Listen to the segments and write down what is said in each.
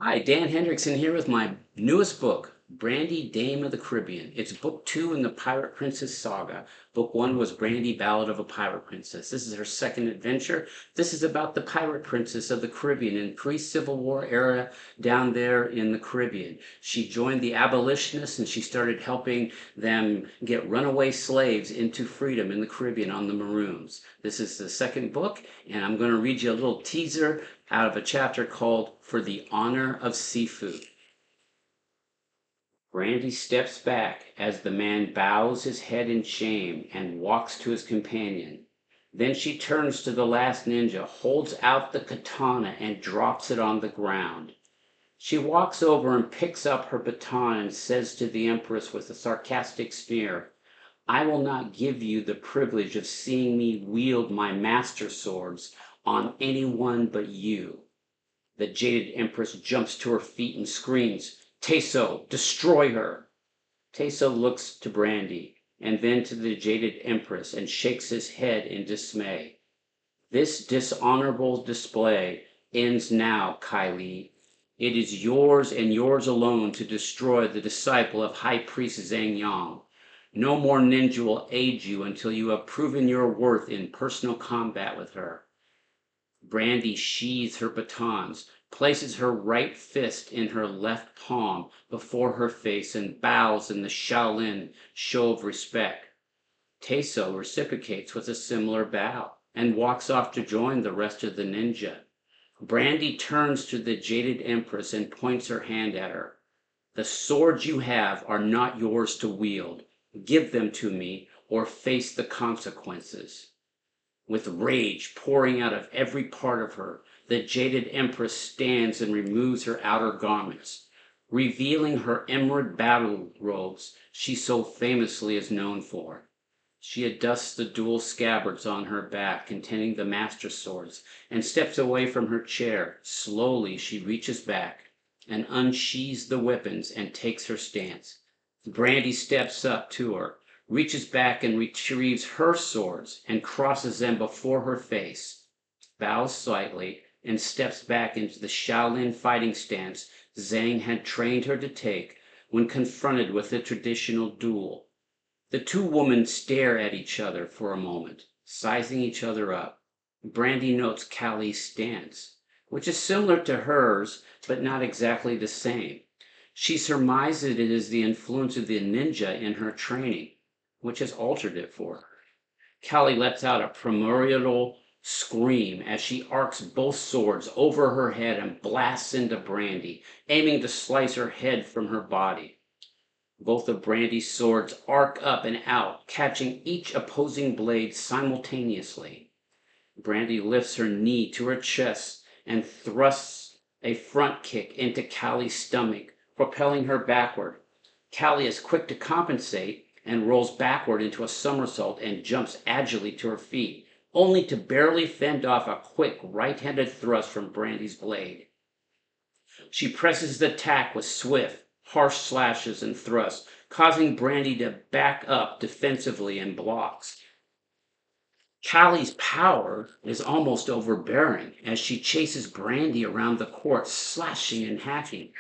Hi, Dan Hendrickson here with my newest book, Brandy, Dame of the Caribbean. It's book two in the Pirate Princess saga. Book one was Brandy, Ballad of a Pirate Princess. This is her second adventure. This is about the Pirate Princess of the Caribbean in pre-Civil War era down there in the Caribbean. She joined the abolitionists and she started helping them get runaway slaves into freedom in the Caribbean on the Maroons. This is the second book, and I'm going to read you a little teaser out of a chapter called For the Honor of Seafood. Brandy steps back as the man bows his head in shame and walks to his companion. Then she turns to the last ninja, holds out the katana, and drops it on the ground. She walks over and picks up her baton and says to the Empress with a sarcastic sneer, "I will not give you the privilege of seeing me wield my master swords on anyone but you." The jaded Empress jumps to her feet and screams, "Teso, destroy her!" Teso looks to Brandy, and then to the jaded Empress, and shakes his head in dismay. "This dishonorable display ends now, Kylie. It is yours and yours alone to destroy the disciple of High Priest Zhang Yang. No more ninja will aid you until you have proven your worth in personal combat with her." Brandy sheathes her batons, places her right fist in her left palm before her face, and bows in the Shaolin show of respect. Teso reciprocates with a similar bow and walks off to join the rest of the ninja. Brandy turns to the jaded Empress and points her hand at her. "The swords you have are not yours to wield. Give them to me, or face the consequences." With rage pouring out of every part of her, the jaded Empress stands and removes her outer garments, revealing her emerald battle robes she so famously is known for. She adjusts the dual scabbards on her back containing the master swords and steps away from her chair. Slowly she reaches back and unsheathes the weapons and takes her stance. Brandy steps up to her, reaches back and retrieves her swords and crosses them before her face, bows slightly, and steps back into the Shaolin fighting stance Zhang had trained her to take when confronted with the traditional duel. The two women stare at each other for a moment, sizing each other up. Brandy notes Callie's stance, which is similar to hers, but not exactly the same. She surmises it is the influence of the ninja in her training, which has altered it for her. Callie lets out a primordial scream as she arcs both swords over her head and blasts into Brandy, aiming to slice her head from her body. Both of Brandy's swords arc up and out, catching each opposing blade simultaneously. Brandy lifts her knee to her chest and thrusts a front kick into Callie's stomach, propelling her backward. Callie is quick to compensate and rolls backward into a somersault and jumps agilely to her feet, only to barely fend off a quick right-handed thrust from Brandy's blade. She presses the attack with swift, harsh slashes and thrusts, causing Brandy to back up defensively and blocks. Callie's power is almost overbearing as she chases Brandy around the court, slashing and hacking.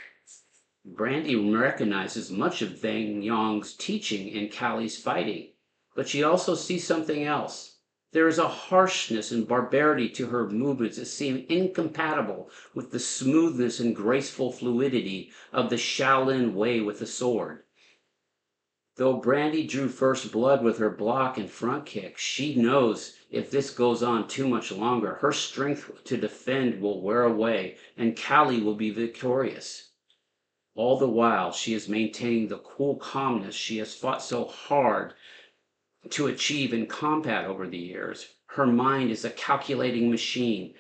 Brandy recognizes much of Zhang Yang's teaching in Callie's fighting, but she also sees something else. There is a harshness and barbarity to her movements that seem incompatible with the smoothness and graceful fluidity of the Shaolin way with the sword. Though Brandy drew first blood with her block and front kick, she knows if this goes on too much longer, her strength to defend will wear away and Callie will be victorious. All the while, she is maintaining the cool calmness she has fought so hard to achieve in combat over the years. Her mind is a calculating machine,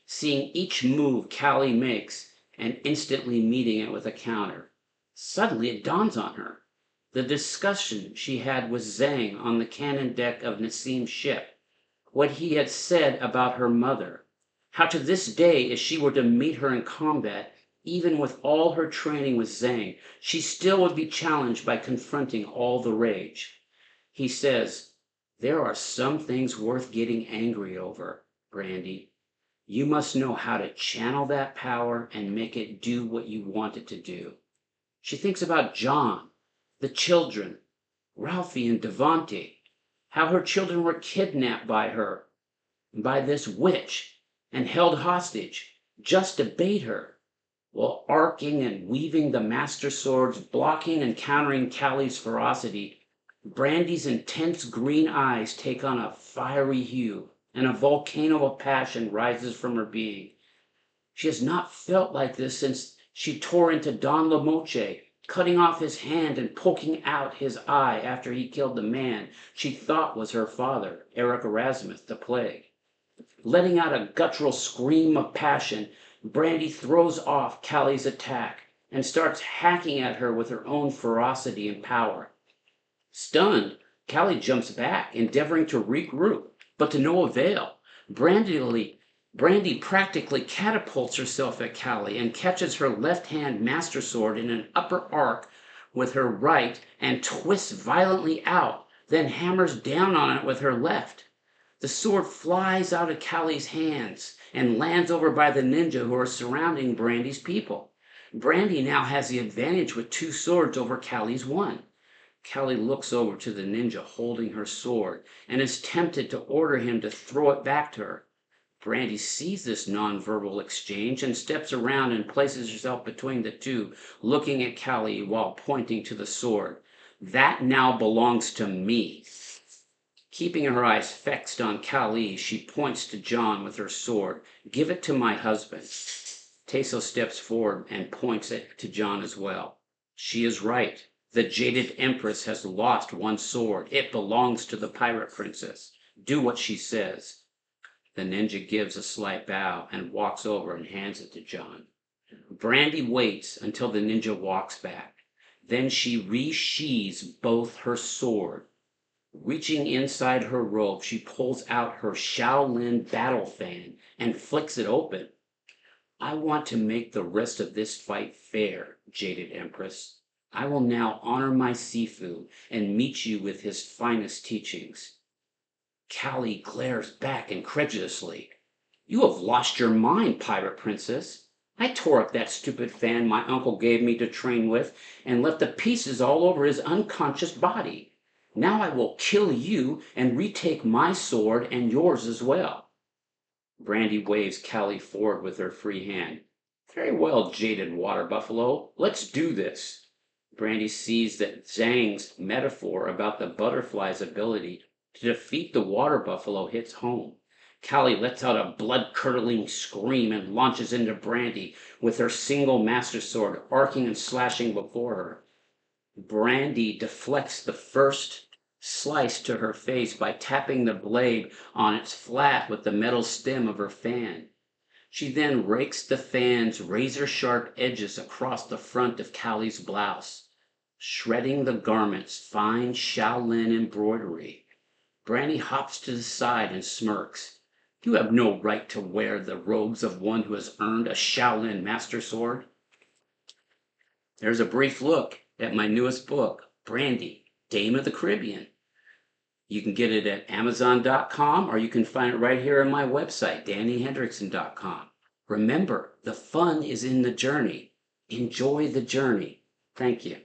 seeing each move Callie makes and instantly meeting it with a counter. Suddenly it dawns on her. The discussion she had with Zhang on the cannon deck of Nassim's ship, what he had said about her mother, how to this day if she were to meet her in combat, even with all her training with Zhang, she still would be challenged by confronting all the rage. He says, "There are some things worth getting angry over, Brandy. You must know how to channel that power and make it do what you want it to do. She thinks about John, the children, Ralphie and Devontae, how her children were kidnapped by her, by this witch, and held hostage just to bait her, while arcing and weaving the master swords, blocking and countering Callie's ferocity. Brandy's intense green eyes take on a fiery hue, and a volcano of passion rises from her being. She has not felt like this since she tore into Don Lamoche, cutting off his hand and poking out his eye after he killed the man she thought was her father, Eric Erasmus, the Plague. Letting out a guttural scream of passion, Brandy throws off Callie's attack and starts hacking at her with her own ferocity and power. Stunned, Callie jumps back, endeavoring to regroup, but to no avail. Brandy practically catapults herself at Callie and catches her left-hand master sword in an upper arc with her right and twists violently out, then hammers down on it with her left. The sword flies out of Callie's hands and lands over by the ninja who are surrounding Brandy's people. Brandy now has the advantage with 2 swords over Callie's 1. Callie looks over to the ninja holding her sword and is tempted to order him to throw it back to her. Brandy sees this nonverbal exchange and steps around and places herself between the two, looking at Callie while pointing to the sword. That now belongs to me. Keeping her eyes fixed on Callie, she points to John with her sword. Give it to my husband. Teso steps forward and points it to John as well. She is right. The jaded empress has lost 1 sword. It belongs to the pirate princess. Do what she says. The ninja gives a slight bow and walks over and hands it to John. Brandy waits until the ninja walks back. Then she resheathes both her sword. Reaching inside her robe, she pulls out her Shaolin battle fan and flicks it open. I want to make the rest of this fight fair, jaded empress. I will now honor my Sifu and meet you with his finest teachings. Callie glares back incredulously. You have lost your mind, pirate princess. I tore up that stupid fan my uncle gave me to train with and left the pieces all over his unconscious body. Now I will kill you and retake my sword and yours as well. Brandy waves Callie forward with her free hand. Very well, jaded water buffalo. Let's do this. Brandy sees that Zhang's metaphor about the butterfly's ability to defeat the water buffalo hits home. Callie lets out a blood-curdling scream and launches into Brandy with her single master sword arcing and slashing before her. Brandy deflects the first slice to her face by tapping the blade on its flat with the metal stem of her fan. She then rakes the fan's razor-sharp edges across the front of Callie's blouse, shredding the garment's fine Shaolin embroidery. Brandy hops to the side and smirks. You have no right to wear the robes of one who has earned a Shaolin master sword. There's a brief look at my newest book, Brandy, Dame of the Caribbean. You can get it at Amazon.com or you can find it right here on my website, DannyHendrickson.com. Remember, the fun is in the journey. Enjoy the journey. Thank you.